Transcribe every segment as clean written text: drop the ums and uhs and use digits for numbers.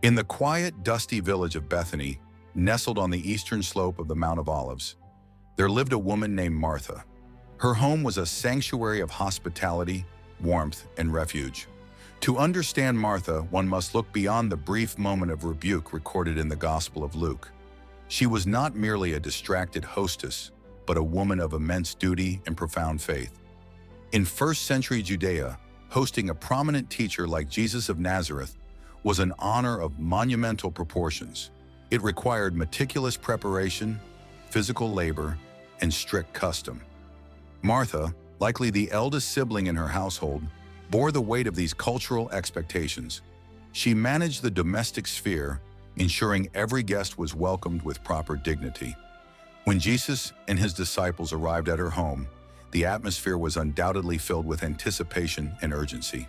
In the quiet, dusty village of Bethany, nestled on the eastern slope of the Mount of Olives, there lived a woman named Martha. Her home was a sanctuary of hospitality, warmth, and refuge. To understand Martha, one must look beyond the brief moment of rebuke recorded in the Gospel of Luke. She was not merely a distracted hostess, but a woman of immense duty and profound faith. In first-century Judea, hosting a prominent teacher like Jesus of Nazareth was an honor of monumental proportions. It required meticulous preparation, physical labor, and strict custom. Martha, likely the eldest sibling in her household, bore the weight of these cultural expectations. She managed the domestic sphere, ensuring every guest was welcomed with proper dignity. When Jesus and his disciples arrived at her home, the atmosphere was undoubtedly filled with anticipation and urgency.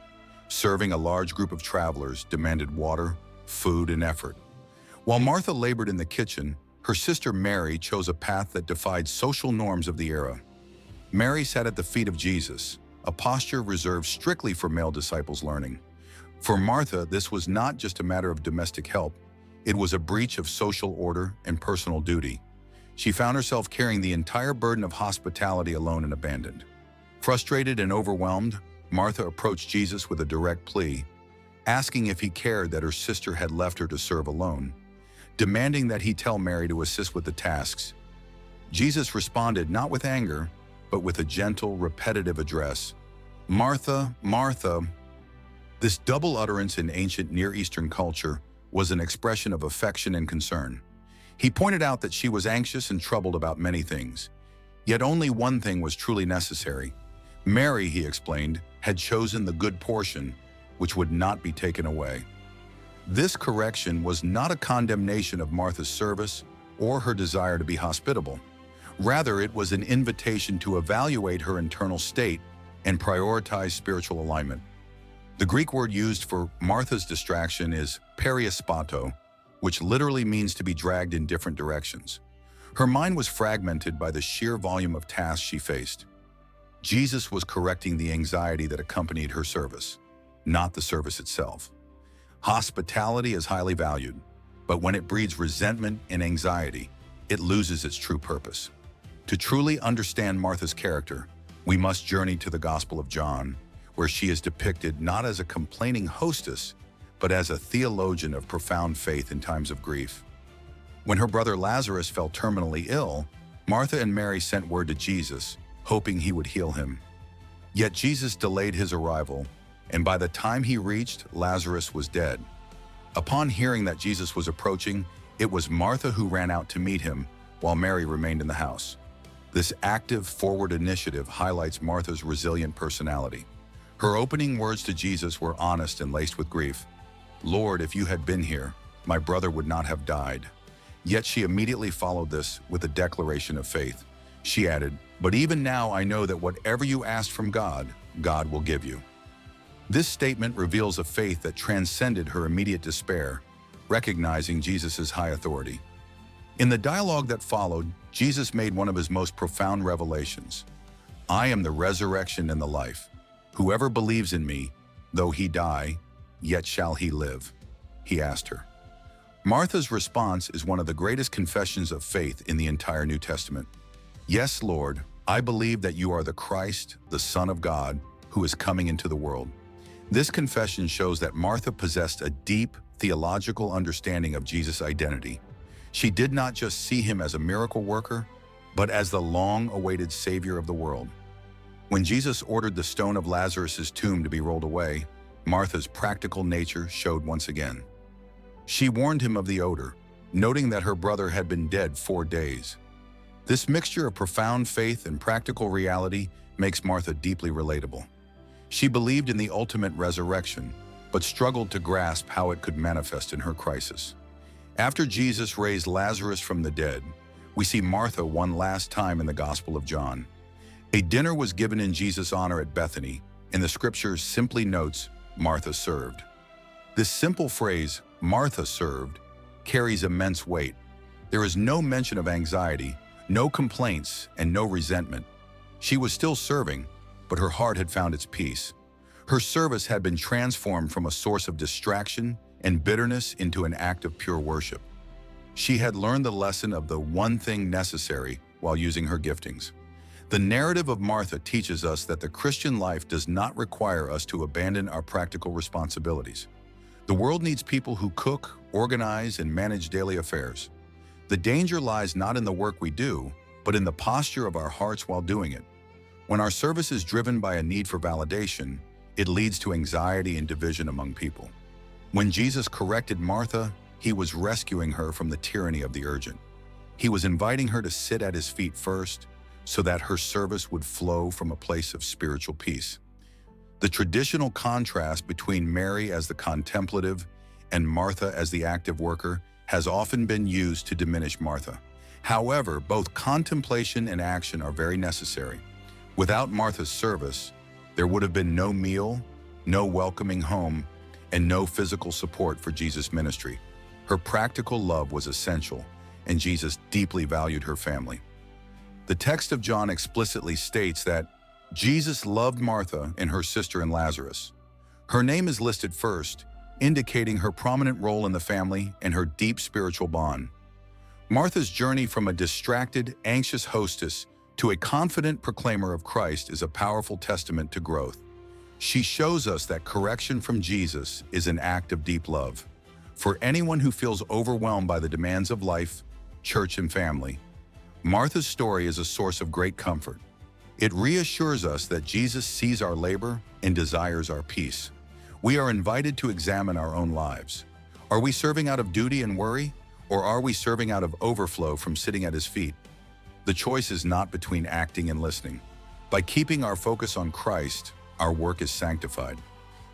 Serving a large group of travelers demanded water, food, and effort. While Martha labored in the kitchen, her sister Mary chose a path that defied social norms of the era. Mary sat at the feet of Jesus, a posture reserved strictly for male disciples' learning. For Martha, this was not just a matter of domestic help, it was a breach of social order and personal duty. She found herself carrying the entire burden of hospitality alone and abandoned. Frustrated and overwhelmed, Martha approached Jesus with a direct plea, asking if he cared that her sister had left her to serve alone, demanding that he tell Mary to assist with the tasks. Jesus responded not with anger, but with a gentle, repetitive address. "Martha, Martha." This double utterance in ancient Near Eastern culture was an expression of affection and concern. He pointed out that she was anxious and troubled about many things, yet only one thing was truly necessary. Mary, he explained, had chosen the good portion, which would not be taken away. This correction was not a condemnation of Martha's service or her desire to be hospitable. Rather, it was an invitation to evaluate her internal state and prioritize spiritual alignment. The Greek word used for Martha's distraction is periaspato, which literally means to be dragged in different directions. Her mind was fragmented by the sheer volume of tasks she faced. Jesus was correcting the anxiety that accompanied her service, not the service itself. Hospitality is highly valued, but when it breeds resentment and anxiety, it loses its true purpose. To truly understand Martha's character, we must journey to the Gospel of John, where she is depicted not as a complaining hostess, but as a theologian of profound faith in times of grief. When her brother Lazarus fell terminally ill, Martha and Mary sent word to Jesus, hoping he would heal him. Yet Jesus delayed his arrival, and by the time he reached, Lazarus was dead. Upon hearing that Jesus was approaching, it was Martha who ran out to meet him, while Mary remained in the house. This active, forward initiative highlights Martha's resilient personality. Her opening words to Jesus were honest and laced with grief. "Lord, if you had been here, my brother would not have died." Yet she immediately followed this with a declaration of faith. She added, "But even now I know that whatever you ask from God, God will give you." This statement reveals a faith that transcended her immediate despair, recognizing Jesus' high authority. In the dialogue that followed, Jesus made one of his most profound revelations. "I am the resurrection and the life. Whoever believes in me, though he die, yet shall he live," he asked her. Martha's response is one of the greatest confessions of faith in the entire New Testament. "Yes, Lord, I believe that you are the Christ, the Son of God, who is coming into the world." This confession shows that Martha possessed a deep theological understanding of Jesus' identity. She did not just see him as a miracle worker, but as the long-awaited Savior of the world. When Jesus ordered the stone of Lazarus' tomb to be rolled away, Martha's practical nature showed once again. She warned him of the odor, noting that her brother had been dead 4 days. This mixture of profound faith and practical reality makes Martha deeply relatable. She believed in the ultimate resurrection, but struggled to grasp how it could manifest in her crisis. After Jesus raised Lazarus from the dead, we see Martha one last time in the Gospel of John. A dinner was given in Jesus' honor at Bethany, and the scripture simply notes, "Martha served." This simple phrase, "Martha served," carries immense weight. There is no mention of anxiety, no complaints, and no resentment. She was still serving, but her heart had found its peace. Her service had been transformed from a source of distraction and bitterness into an act of pure worship. She had learned the lesson of the one thing necessary while using her giftings. The narrative of Martha teaches us that the Christian life does not require us to abandon our practical responsibilities. The world needs people who cook, organize, and manage daily affairs. The danger lies not in the work we do, but in the posture of our hearts while doing it. When our service is driven by a need for validation, it leads to anxiety and division among people. When Jesus corrected Martha, he was rescuing her from the tyranny of the urgent. He was inviting her to sit at his feet first, so that her service would flow from a place of spiritual peace. The traditional contrast between Mary as the contemplative and Martha as the active worker has often been used to diminish Martha. However, both contemplation and action are very necessary. Without Martha's service, there would have been no meal, no welcoming home, and no physical support for Jesus' ministry. Her practical love was essential, and Jesus deeply valued her family. The text of John explicitly states that Jesus loved Martha and her sister and Lazarus. Her name is listed first, indicating her prominent role in the family and her deep spiritual bond. Martha's journey from a distracted, anxious hostess to a confident proclaimer of Christ is a powerful testament to growth. She shows us that correction from Jesus is an act of deep love. For anyone who feels overwhelmed by the demands of life, church, and family, Martha's story is a source of great comfort. It reassures us that Jesus sees our labor and desires our peace. We are invited to examine our own lives. Are we serving out of duty and worry, or are we serving out of overflow from sitting at his feet? The choice is not between acting and listening. By keeping our focus on Christ, our work is sanctified.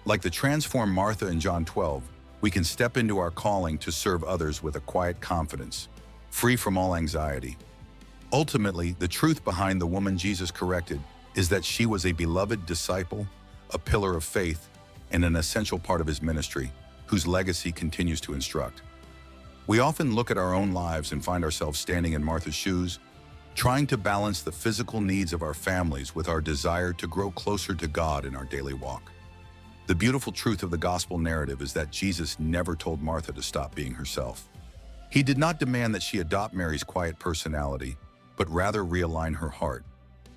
Like the transformed Martha in John 12, we can step into our calling to serve others with a quiet confidence, free from all anxiety. Ultimately, the truth behind the woman Jesus corrected is that she was a beloved disciple, a pillar of faith, and an essential part of his ministry, whose legacy continues to instruct. We often look at our own lives and find ourselves standing in Martha's shoes, trying to balance the physical needs of our families with our desire to grow closer to God in our daily walk. The beautiful truth of the gospel narrative is that Jesus never told Martha to stop being herself. He did not demand that she adopt Mary's quiet personality, but rather realign her heart.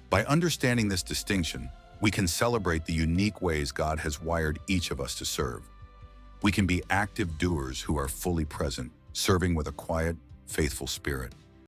By understanding this distinction, we can celebrate the unique ways God has wired each of us to serve. We can be active doers who are fully present, serving with a quiet, faithful spirit.